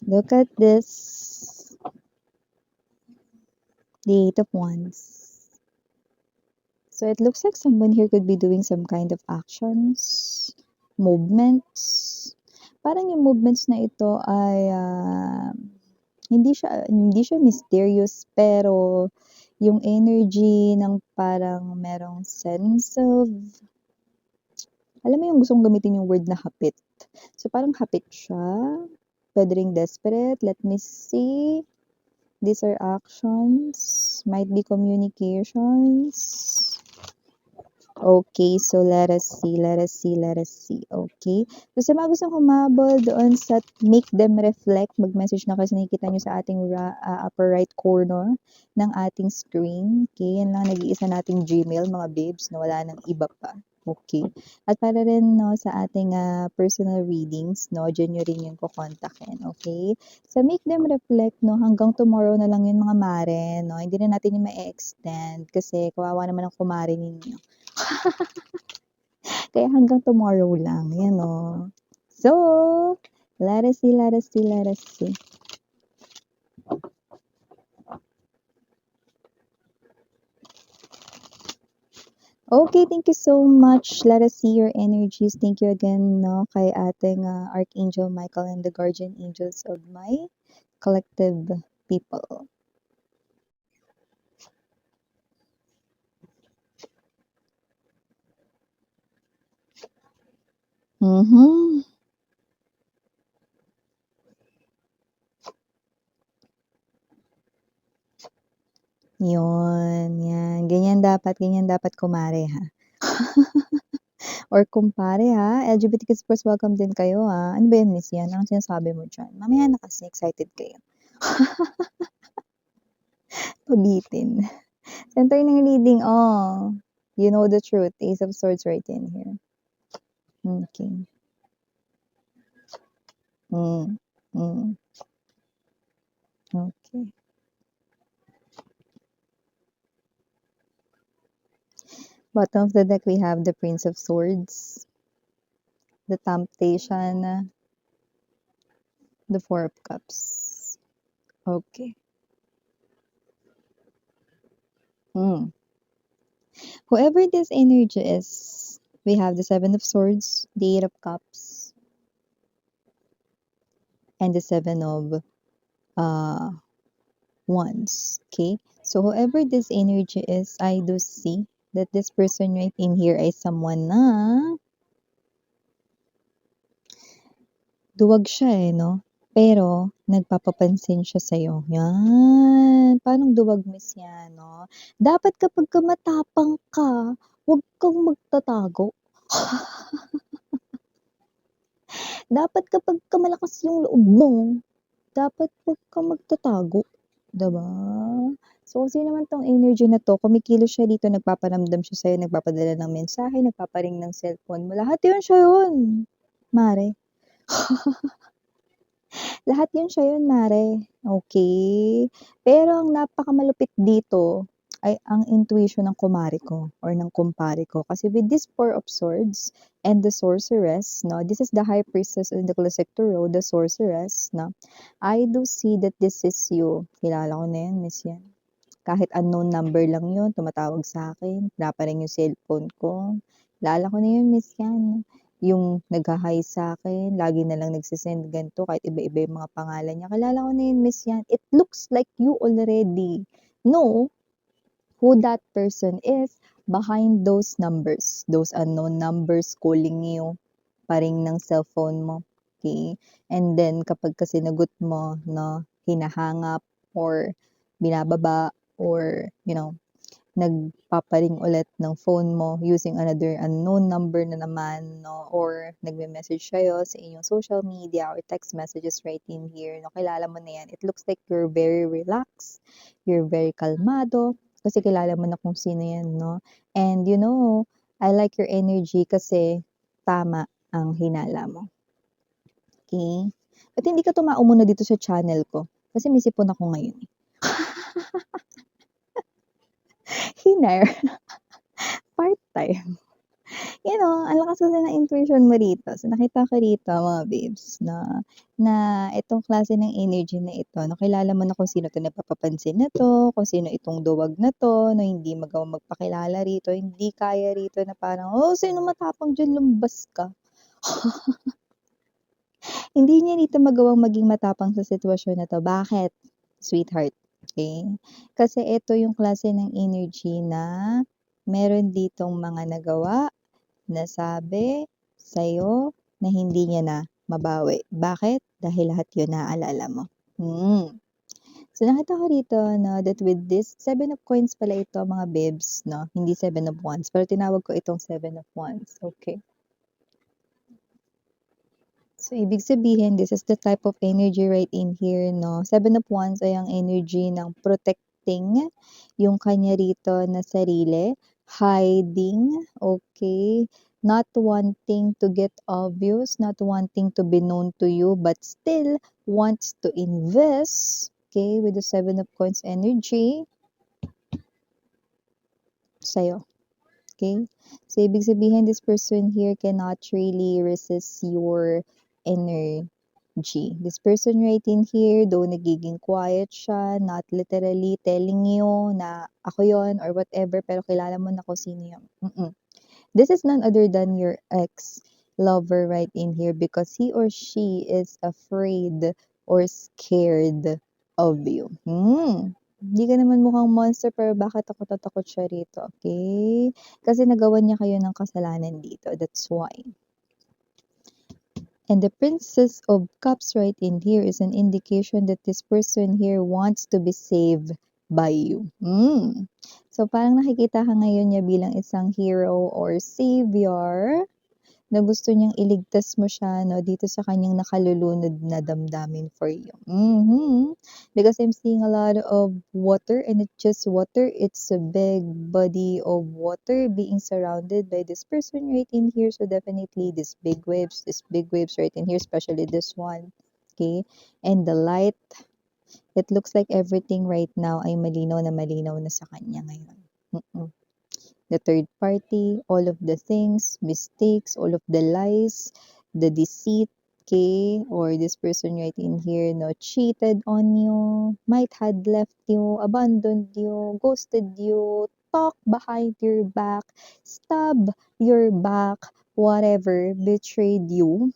Look at this. The Eight of Wands. So it looks like someone here could be doing some kind of actions, movements. Parang yung movements na ito ay hindi siya mysterious pero yung energy ng parang merong sense of alam mo yung gustong gamitin yung word na hapit. So parang hapit siya. Pwede ring desperate. Let me see. These are actions. Might be communications. Okay, so let us see. Okay. So sa mga gustong humabol doon sa make them reflect, mag-message na kasi nakikita nyo sa ating upper right corner ng ating screen. Okay, yan lang nag-iisa nating Gmail, mga babes, na wala nang iba pa. Okay. At para rin no, sa ating personal readings, no, dyan nyo rin yung kukontakin. Okay? Sa make them reflect, no, hanggang tomorrow na lang yun mga mare, no. Hindi na natin yung ma-extend kasi kawawa naman ang kumare ninyo. Kaya hanggang tomorrow lang, yan o. So, let us see. Okay, thank you so much. Let us see your energies. Thank you again, no, kay ating Archangel Michael and the guardian angels of my collective people. Mhm. Yun, yan. Ganyan dapat kumare ha. Or kumpare ha. LGBTQ plus welcome din kayo ha. Ano ba yun, Miss Yan? Anong sinasabi mo dyan? Mamaya na kasi excited kayo. Pabitin. Center ng reading, oh. You know the truth. Ace of Swords right in here. Okay. Mm. Mm. Okay. Bottom of the deck, we have the Prince of Swords, the Temptation, the Four of Cups. Okay. Mm. Whoever this energy is, we have the Seven of Swords, the Eight of Cups, and the Seven of Wands. Okay? So whoever this energy is, I do see that this person right in here ay someone na duwag siya eh, no? Pero nagpapapansin siya sa'yo. Yan. Paano duwag, Miss Yan, no? Dapat kapag matapang ka, huwag kang magtatago. Dapat kapag malakas yung loob mo, dapat huwag kang magtatago. Diba? So, kung sino naman tong energy na to, kumikilos siya dito, nagpaparamdam siya sa'yo, nagpapadala ng mensahe, nagpaparing ng cellphone mo. Lahat yun siya yun, Mare. Lahat yun siya yun, Mare. Okay? Pero ang napakamalupit dito ay ang intuition ng kumare ko or ng kumpare ko. Kasi with this Four of Swords and the Sorceress, no, this is the High Priestess in the Closet Road, the Sorceress, no, I do see that this is you. Kilala ko na yan, Miss Yan. Kahit unknown number lang yun, tumatawag sa akin, pinaparing yung cellphone ko. Kilala ko na yun, Miss Yan. Yung nagha-hi sa'kin, lagi na lang nagse-send ganito kahit iba-iba yung mga pangalan niya. Kilala ko na yun, Miss Yan. It looks like you already know who that person is behind those numbers, those unknown numbers calling you, paring ng cellphone mo. Okay? And then, kapag kasi nagot mo, no, hinahangap or binababa or, nagpaparing ulit ng phone mo using another unknown number na naman, no? Or nagme-message kayo sa inyong social media or text messages right in here, no? Kilala mo na yan. It looks like you're very relaxed, you're very kalmado, kasi kilala mo na kung sino yan, no? And I like your energy kasi tama ang hinala mo. Okay? At hindi ka tumao muna dito sa channel ko kasi may sipon ako ngayon. Hiner. Part-time. Ang lakas kasi ng intuition mo rito. So, nakita ko rito mga babes na itong klase ng energy na ito, nakilala mo na kung sino 'tong nagpapapansin na 'to, kung sino itong duwag na 'to, na hindi magawang magpakilala rito, hindi kaya rito na parang, "Oh, sino matapang diyan, lumabas ka." Hindi niya rito magawang maging matapang sa sitwasyon na 'to. Bakit, sweetheart? Okay? Kasi ito yung klase ng energy na meron ditong mga nagawa, nasabi sa'yo na hindi niya na mabawi. Bakit? Dahil lahat yun naalala mo. So, nakita ko rito that with this Seven of Coins pala ito mga babes, hindi Seven of Wands, pero tinawag ko itong Seven of Wands. Okay. So, ibig sabihin, this is the type of energy right in here, Seven of Wands ay ang energy ng protecting yung kanya rito na sarili, hiding, okay, not wanting to get obvious, not wanting to be known to you, but still wants to invest, okay, with the Seven of Coins energy sa'yo. Okay? So, ibig sabihin, this person here cannot really resist your energy. This person right in here, though nagiging quiet siya, not literally telling you na ako yon or whatever, pero kilala mo na kung sino yun. This is none other than your ex-lover right in here because he or she is afraid or scared of you. Hindi ka naman mukhang monster pero bakit takot siya rito, okay? Kasi nagawan niya kayo ng kasalanan dito, that's why. And the Princess of Cups right in here is an indication that this person here wants to be saved by you. So, parang nakikita ka ngayon niya bilang isang hero or savior na gusto niyang iligtas mo siya dito sa kanyang nakalulunod na damdamin for you. Because I'm seeing a lot of water and it's just water. It's a big body of water being surrounded by this person right in here. So definitely these big waves right in here, especially this one. Okay? And the light, it looks like everything right now ay malinaw na sa kanya ngayon. The third party, all of the things, mistakes, all of the lies, the deceit, okay, or this person right in here, cheated on you, might had left you, abandoned you, ghosted you, talk behind your back, stab your back, whatever, betrayed you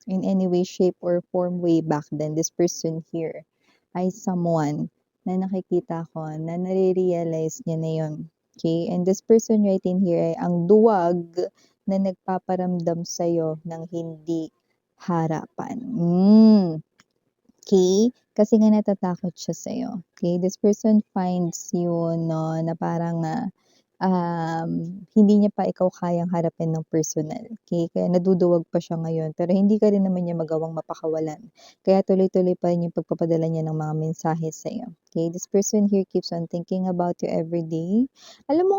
in any way, shape, or form way back then. This person here ay someone na nakikita ko na nare-realize niya na yun. Okay? And this person right in here ay ang duwag na nagpaparamdam sa'yo ng hindi harapan. Okay? Kasi nga natatakot siya sa'yo. Okay? This person finds you na parang hindi niya pa ikaw kayang harapin ng personal. Okay? Kaya naduduwag pa siya ngayon. Pero hindi ka rin naman niya magawang mapakawalan. Kaya tuloy-tuloy pa rin yung pagpapadala niya ng mga mensahe sa'yo. Okay? This person here keeps on thinking about you every day. Alam mo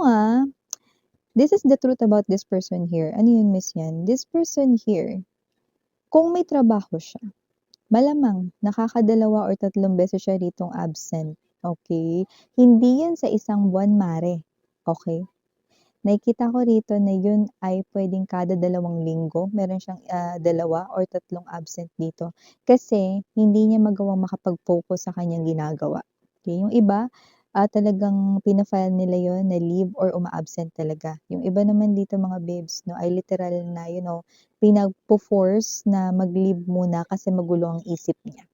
this is the truth about this person here. Ano yun, miss yan? This person here, kung may trabaho siya, malamang nakakadalawa or 3 beses siya ritong absent. Okay? Hindi yan sa isang buwan, mare. Okay? Nakikita ko rito na yun ay pwedeng kada 2 linggo meron siyang 2 or 3 absent dito. Kasi hindi niya magawang makapag-focus sa kanyang ginagawa. Okay? Yung iba, talagang pina-file nila yun na leave or uma-absent talaga. Yung iba naman dito mga babes ay literal na pinagpo-force na mag-leave muna kasi magulo ang isip niya.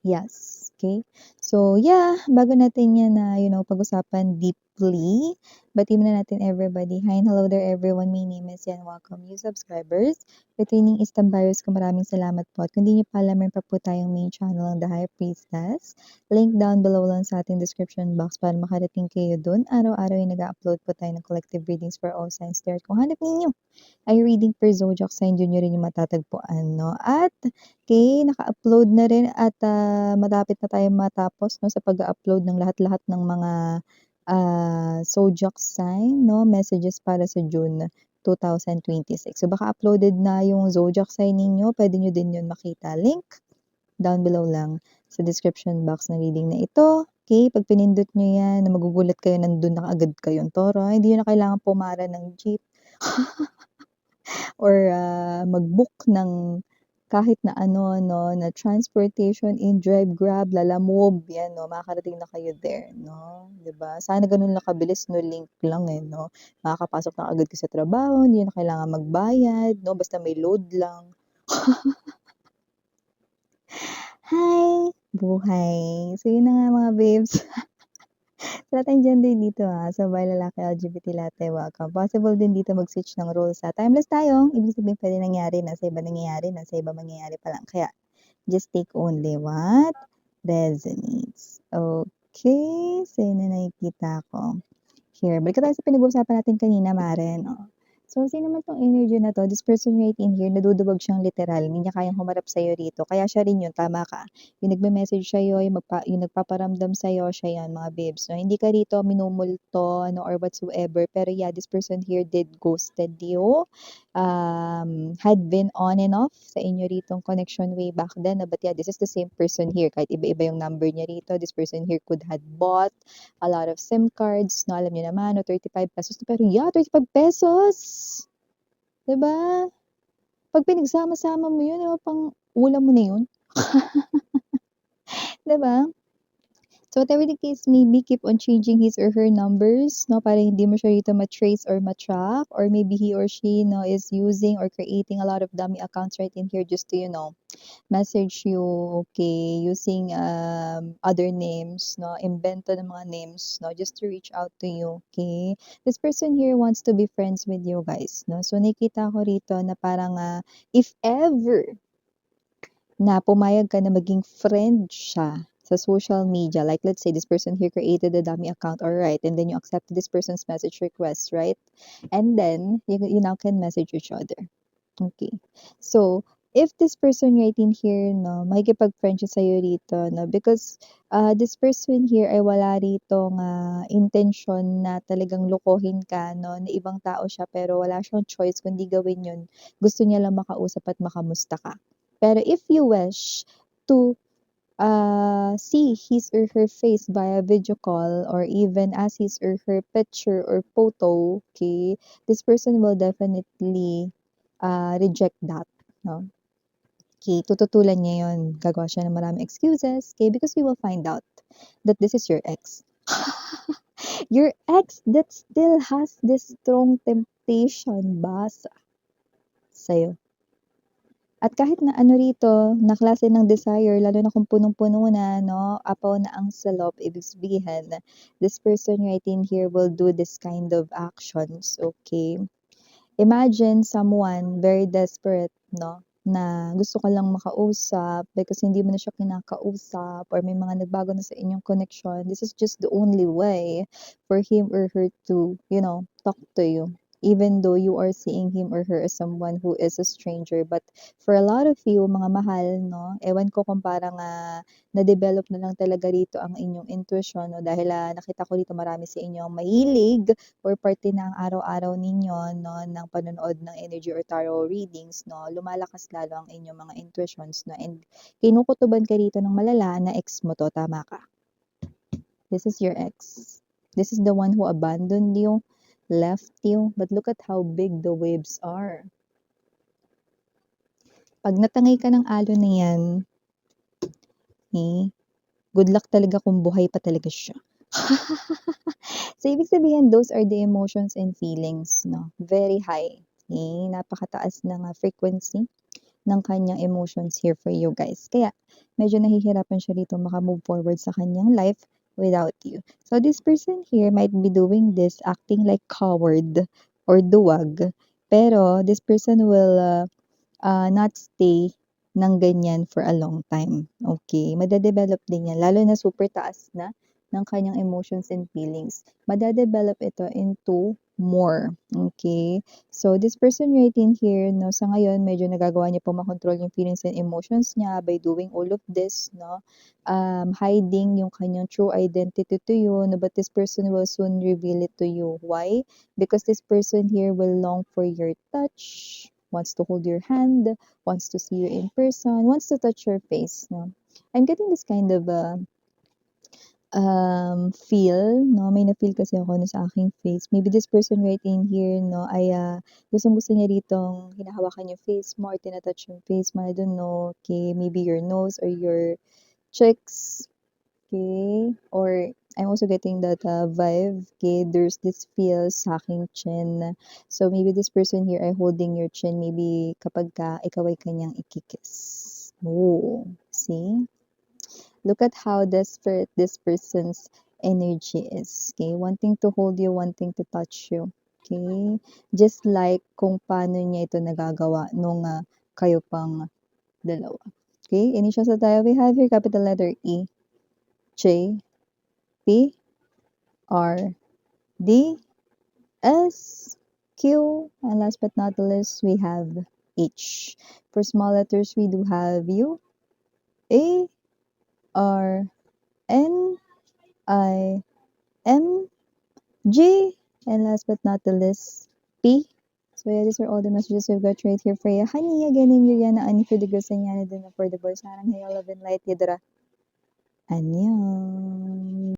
Yes, okay. So, yeah, bago natin yan pag-usapan deeply, batiin muna natin everybody. Hi and hello there everyone. My name is Yan. Welcome new subscribers. Retaining Istambayos ko, maraming salamat po. At kung di niyo pa alam, meron pa po tayong main channel ng The High Priestess. Link down below lang sa ating description box para makarating kayo dun. Araw-araw yung nag-upload po tayo ng collective readings for all signs there. At kung hanap ninyo ay reading per zodiac sign, dun nyo rin yung matatagpuan, At okay, naka-upload na rin at malapit na tayong matapos sa pag-upload ng lahat-lahat ng mga zodiac sign, messages para sa June 2026. So baka uploaded na yung zodiac sign ninyo, pwede nyo din yun makita. Link down below lang sa description box ng reading na ito. Okay, pag pinindot nyo yan, magugulat kayo, nandun na agad kayong Toro. Hindi nyo na kailangan pumara ng jeep. or mag-book ng kahit na ano 'no, na transportation in Drive, Grab, Lalamove, 'yan 'no, makakarating na kayo there 'no, 'di ba? Sana gano'n lang kabilis 'no, link lang, no? Makakapasok na agad kayo sa trabaho, hindi na kailangan magbayad 'no, basta may load lang. Hi! Buhay. So, yun na nga mga babes. Wala tayong gender dito so by lalaki, LGBT latte, welcome. Possible din dito mag-switch ng roles timeless tayo, ibig sabihin puwede nangyari na sa iba nangyayari na sa iba mangyayari pa lang. Kaya just take only what resonates. Okay, so yun na nakikita ko. Here, balik tayo sa pinag-uusapan natin kanina, Mare, no? So, sino man 'tong energy na 'to, this person right in here, naduduwag siyang literal, hindi niya kayang humarap sa'yo rito. Kaya siya rin yun, tama ka. Yung nagme-message sa'yo, yung nagpaparamdam sa'yo, siya yan, mga babes. No? Hindi ka rito minumulto, ano, or whatsoever. Pero yeah, this person here did ghosted you. Had been on and off sa inyo ritong connection way back then. But yeah, this is the same person here. Kahit iba-iba yung number niya rito, this person here could had bought a lot of SIM cards, no, alam niyo naman, no, 35 pesos. Pero yeah, 35 pesos! 'Di ba? Pag pinagsama-sama mo yun, pang ulam mo na yun. 'Di ba? So whatever the case may be, keep on changing his or her numbers, no, para hindi mo siya dito ma-trace or ma-track, or maybe he or she, no, is using or creating a lot of dummy accounts right in here just to, message you, okay, using other names, no, invento ng mga names, no, just to reach out to you, okay. This person here wants to be friends with you guys, no. So nakita ko rito na parang if ever na pumayag ka na maging friend siya sa social media, like let's say this person here created a dummy account, alright, and then you accepted this person's message request, right? And then you now can message each other. Okay. So, if this person right in here, no, makikipag-friend siya sa'yo rito, no, because this person here ay wala rito intention na talagang lokohin ka, no, na ibang tao siya pero wala siyang choice kundi gawin yun. Gusto niya lang makausap at makamusta ka. Pero if you wish to see his or her face via video call or even as his or her picture or photo, okay, this person will definitely reject that, no? Okay, tututulan niya yun. Gagawa siya ng maraming excuses, okay, because you will find out that this is your ex. Your ex that still has this strong temptation ba sa'yo. At kahit na ano rito, na klase ng desire, lalo na kung punong-puno na, no, apaw na ang salop, ibig sabihin, this person right in here will do this kind of actions, okay? Imagine someone very desperate, no, na gusto ka lang makausap because hindi mo na siya kinakausap or may mga nagbago na sa inyong connection. This is just the only way for him or her to, talk to you. Even though you are seeing him or her as someone who is a stranger. But for a lot of you, mga mahal, no, ewan ko kung parang na-develop na lang talaga rito ang inyong intuition, no, dahil nakita ko rito marami sa inyong mahilig or parte ng araw-araw ninyo, no, ng panonood ng energy or tarot readings, no, lumalakas lalo ang inyong mga intuitions, no, and kinukutuban ka rito ng malala na ex mo to, tama ka. This is your ex. This is the one who abandoned you, left you, but look at how big the waves are. Pag natangay ka ng alon na yan, good luck talaga kung buhay pa talaga siya. So, ibig sabihin, those are the emotions and feelings, no? Very high. Napakataas ng frequency ng kanyang emotions here for you guys. Kaya, medyo nahihirapan siya dito maka-move forward sa kanyang life without you. So, this person here might be doing this, acting like coward or duwag. Pero, this person will not stay ng ganyan for a long time. Okay? Madadevelop din yan. Lalo na super taas na ng kanyang emotions and feelings. Madadevelop ito into more. Okay? So, this person right in here, no, sa ngayon, medyo nagagawa niya po makontrol yung feelings and emotions niya by doing all of this, no? Hiding yung kanyang true identity to you, no? But this person will soon reveal it to you. Why? Because this person here will long for your touch, wants to hold your hand, wants to see you in person, wants to touch your face. No? I'm getting this kind of feel 'no, may na-feel kasi ako na sa aking face. Maybe this person right in here 'no ay, gustong-gusto niya ditong hinahawakan yung face mo or tina-touch yung face mo, I don't know, okay, maybe your nose or your cheeks, okay? Or I'm also getting that, vibe, okay, there's this feel sa aking chin. So, maybe this person here ay holding your chin maybe kapagka ikaw ay kanyang iki-kiss. Oh, see? Look at how desperate this person's energy is, okay? Wanting to hold you, wanting to touch you, okay? Just like kung paano niya ito nagagawa nung, kayo pang dalawa. Okay, initials na tayo. We have here capital letter E, J, P, R, D, S, Q, and last but not the least, we have H. For small letters, we do have U, A, R, N, I, M, G, and last but not the least, P. So yeah, these are all the messages we've got right here for you. Honey, again, in Yuriana, Ani for the girls and Yana din for the boys. Narang hey, love and light, yadra. Annyeong.